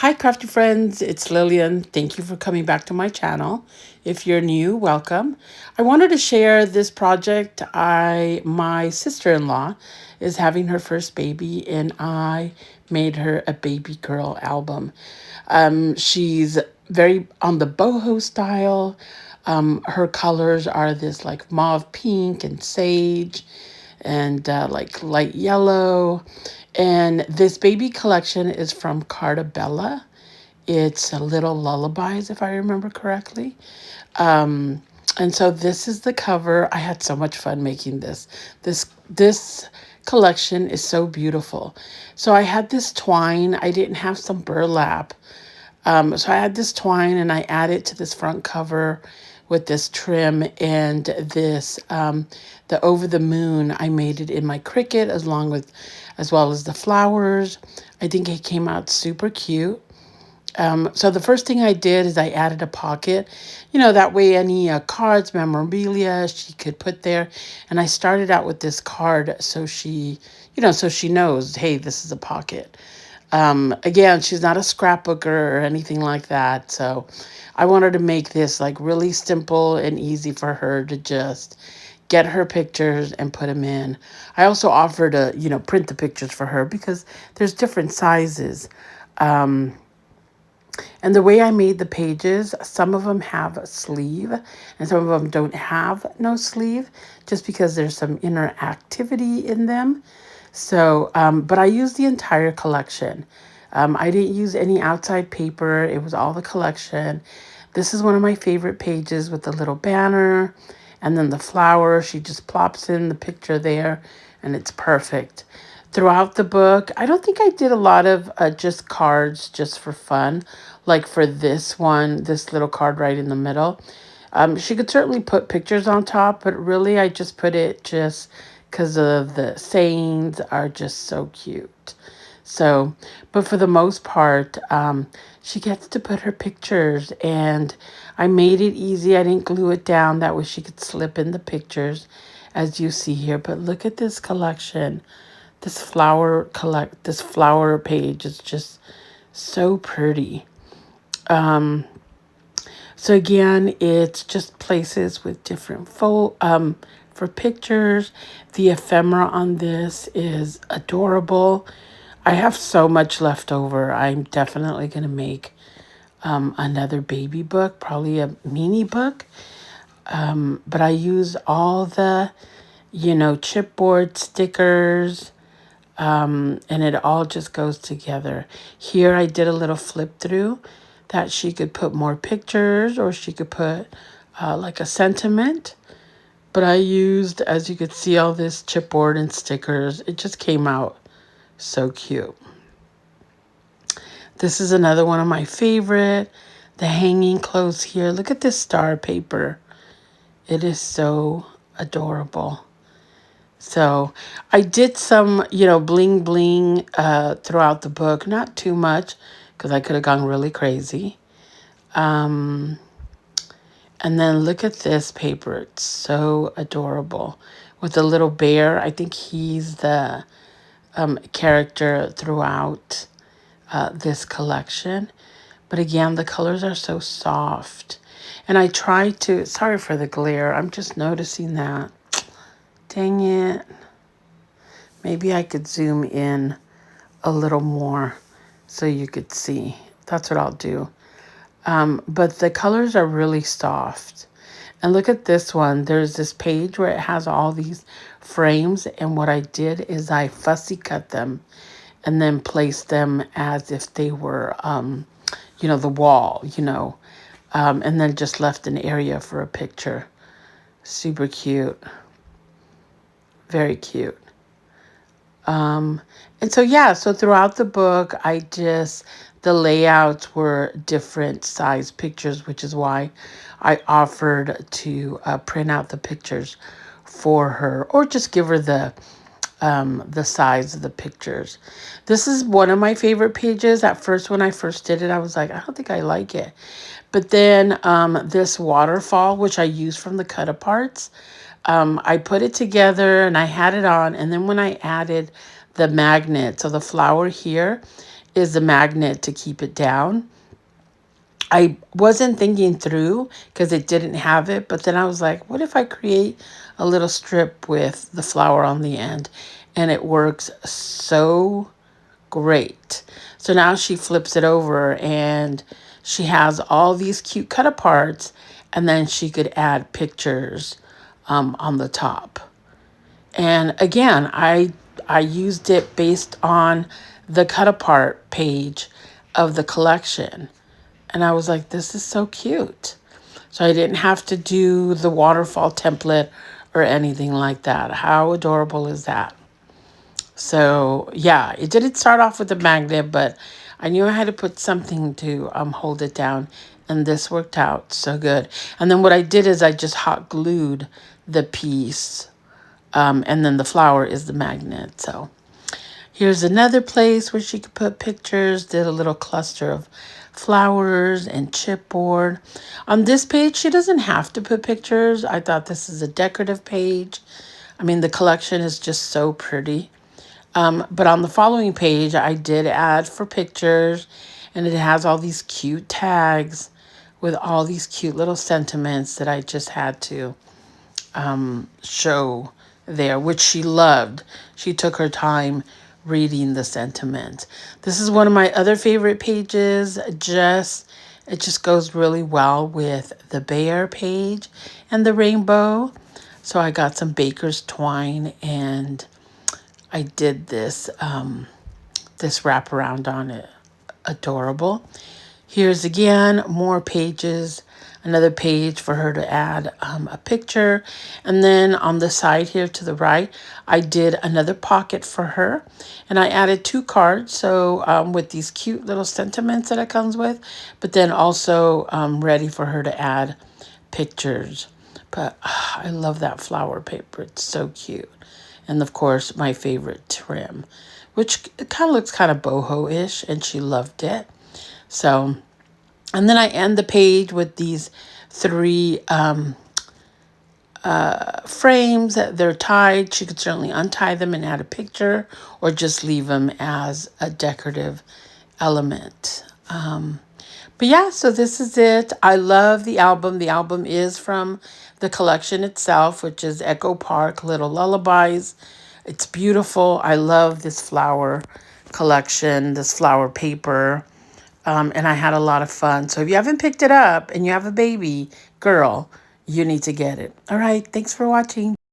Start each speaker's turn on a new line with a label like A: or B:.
A: Hi, crafty friends. It's Lillian. Thank you for coming back to my channel. If you're new, welcome. I wanted to share this project. My sister-in-law is having her first baby, and I made her a baby girl album. She's very on the boho style. Her colors are this like mauve pink and sage and like light yellow. And this baby collection is from Carta. It's a little lullabies, if I remember correctly. Um, and so this is the cover. I had so much fun making this. This collection is so beautiful. So I had this twine. I didn't have some burlap. So I had this twine and I added to this front cover with this trim and this the over the moon. I made it in my Cricut as well as the flowers. I think it came out super cute. So the first thing I did is I added a pocket, that way any cards, memorabilia she could put there. And I started out with this card so she knows, hey, this is a pocket. Again, she's not a scrapbooker or anything like that. So I wanted to make this like really simple and easy for her to just get her pictures and put them in. I also offered to, print the pictures for her because there's different sizes. Um, and the way I made the pages, some of them have a sleeve and some of them don't have no sleeve just because there's some interactivity in them. So, but I used the entire collection. I didn't use any outside paper. It was all the collection. This is one of my favorite pages with the little banner and then the flower. She just plops in the picture there and it's perfect. Throughout the book, I don't think I did a lot of just cards just for fun, like for this one, this little card right in the middle. She could certainly put pictures on top, but really I just put it just because of the sayings are just so cute. So, but for the most part, she gets to put her pictures, and I made it easy. I didn't glue it down. That way she could slip in the pictures as you see here. But look at this collection. This flower page is just so pretty. Um, so again, it's just places with different for pictures. The ephemera on this is adorable. I have so much left over. I'm definitely going to make another baby book, probably a mini book. But I use all the, chipboard stickers, and it all just goes together. Here I did a little flip through that she could put more pictures or she could put like a sentiment. But I used, as you could see, all this chipboard and stickers. It just came out so cute. This is another one of my favorite. The hanging clothes here. Look at this star paper. It is so adorable. So I did some, bling bling throughout the book. Not too much because I could have gone really crazy. Um, and then look at this paper. It's so adorable. With the little bear. I think he's the character throughout this collection. But again, the colors are so soft. And I try to, sorry for the glare. I'm just noticing that. Dang it. Maybe I could zoom in a little more so you could see. That's what I'll do. But the colors are really soft. And look at this one. There's this page where it has all these frames. And what I did is I fussy cut them and then placed them as if they were, the wall, and then just left an area for a picture. Super cute. Very cute. Um, and so, yeah, so throughout the book, the layouts were different size pictures, which is why I offered to print out the pictures for her or just give her the size of the pictures. This is one of my favorite pages. At first, when I first did it, I was like, I don't think I like it. But then this waterfall, which I used from the cut aparts, I put it together and I had it on. And then when I added the magnet, so the flower here is the magnet to keep it down. I wasn't thinking through because it didn't have it, but then I was like, what if I create a little strip with the flower on the end? And it works so great. So now she flips it over and she has all these cute cut aparts, and then she could add pictures on the top. And again, I used it based on the cut apart page of the collection. And I was like, this is so cute. So I didn't have to do the waterfall template or anything like that. How adorable is that? So yeah, it didn't start off with a magnet, but I knew I had to put something to hold it down. And this worked out so good. And then what I did is I just hot glued the piece. And then the flower is the magnet. So here's another place where she could put pictures. Did a little cluster of flowers and chipboard. On this page, she doesn't have to put pictures. I thought this is a decorative page. I mean, the collection is just so pretty. But on the following page, I did add for pictures, and it has all these cute tags with all these cute little sentiments that I just had to show there, which she loved. She took her time reading the sentiment. This is one of my other favorite pages. It just goes really well with the bear page and the rainbow. So I got some baker's twine and I did this wraparound on it. Adorable. Here's again more pages, another page for her to add a picture. And then on the side here to the right, I did another pocket for her. And I added 2 cards, so with these cute little sentiments that it comes with, but then also ready for her to add pictures. But I love that flower paper. It's so cute. And of course, my favorite trim, which kind of looks kind of boho-ish, and she loved it. So, and then I end the page with these 3 frames. They're tied. She could certainly untie them and add a picture, or just leave them as a decorative element. But yeah, so this is it. I love the album. The album is from the collection itself, which is Echo Park Little Lullabies. It's beautiful. I love this flower collection, this flower paper. And I had a lot of fun. So if you haven't picked it up and you have a baby girl, you need to get it. All right. Thanks for watching.